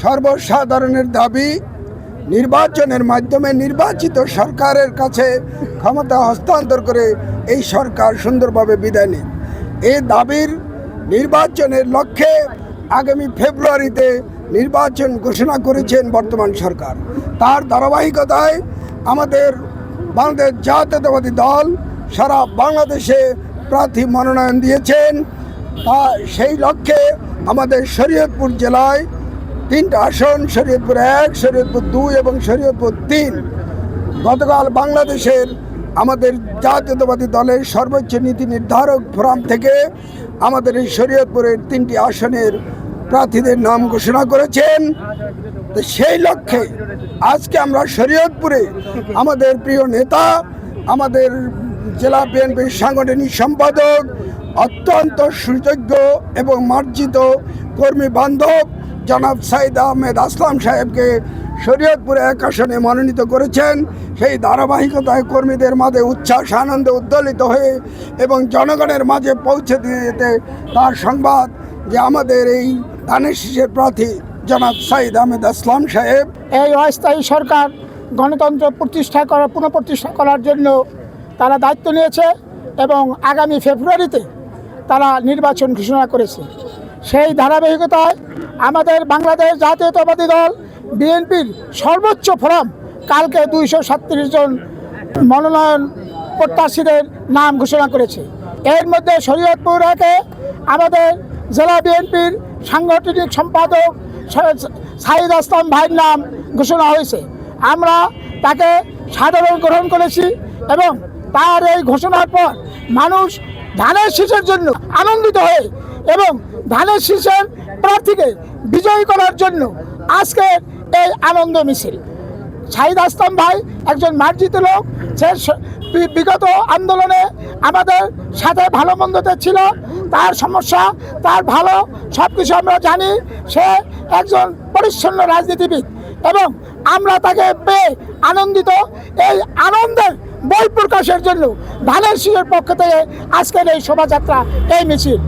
সর্বসাধারণের দাবি নির্বাচনের মাধ্যমে নির্বাচিত সরকারের কাছে ক্ষমতা হস্তান্তর করে এই সরকার সুন্দরভাবে বিদায় নেন। এই দাবির নির্বাচনের লক্ষ্যে আগামী ফেব্রুয়ারিতে নির্বাচন ঘোষণা করেছেন বর্তমান সরকার। তার ধারাবাহিকতায় আমাদের বাংলাদেশ জাতীয়তাবাদী দল সারা বাংলাদেশে প্রার্থী মনোনয়ন দিয়েছেন। তা সেই লক্ষ্যে আমাদের শরীয়তপুর জেলায় 3টা আসন, শরীয়তপুর 1, শরীয়তপুর 2 এবং শরীয়তপুর 3, গতকাল বাংলাদেশের আমাদের জাতীয়তাবাদী দলের সর্বোচ্চ নীতি নির্ধারক ফোরাম থেকে আমাদের এই শরীয়তপুরের 3টি আসনের প্রার্থীদের নাম ঘোষণা করেছেন। তো সেই লক্ষ্যে আজকে আমরা শরীয়তপুরে আমাদের প্রিয় নেতা, আমাদের জেলা বিএনপির সাংগঠনিক সম্পাদক, অত্যন্ত সুযোগ্য এবং মার্জিত কর্মী বান্ধব জনাব সাইদ আহমেদ আসলাম সাহেবকে শরীয়তপুর 1 আসনে মনোনীত করেছেন। সেই ধারাবাহিকতায় কর্মীদের মাঝে উচ্ছ্বাস আনন্দে উদ্দোলিত হয়ে এবং জনগণের মাঝে পৌঁছে দিতে তার সংবাদ যে আমাদের এই ধানের শীষের প্রার্থী জনাব সাইদ আহমেদ আসলাম সাহেব। এই অস্থায়ী সরকার গণতন্ত্র পুনঃপ্রতিষ্ঠা করার জন্য তারা দায়িত্ব নিয়েছে এবং আগামী ফেব্রুয়ারিতে তারা নির্বাচন ঘোষণা করেছে। সেই ধারাবাহিকতায় আমাদের বাংলাদেশ জাতীয়তাবাদী দল বিএনপির সর্বোচ্চ ফোরাম কালকে 237 জন মনোনয়ন প্রত্যাশীদের নাম ঘোষণা করেছে। এর মধ্যে শরীয়তপুর 1-এ আমাদের জেলা বিএনপির সাংগঠনিক সম্পাদক সাইদ আসলাম ভাইয়ের নাম ঘোষণা হয়েছে। আমরা তাকে সাদরে গ্রহণ করেছি এবং তার এই ঘোষণার পর মানুষ ধানের শীষের জন্য আনন্দিত হয়ে এবং ধানের শীষের প্রার্থীকে বিজয়ী করার জন্য আজকে এই আনন্দ মিছিল। সাইদ আসলাম ভাই একজন মার্জিত লোক, সে বিগত আন্দোলনে আমাদের সাথে ভালো মন্দতে ছিল, তার সমস্যা তার ভালো সব কিছু আমরা জানি। সে একজন পরিচ্ছন্ন রাজনীতিবিদ এবং আমরা তাকে পেয়ে আনন্দিত। এই আনন্দের বই প্রকাশের জন্য ধানের শীষের পক্ষ থেকে আজকের এই শোভাযাত্রা, এই মিছিল।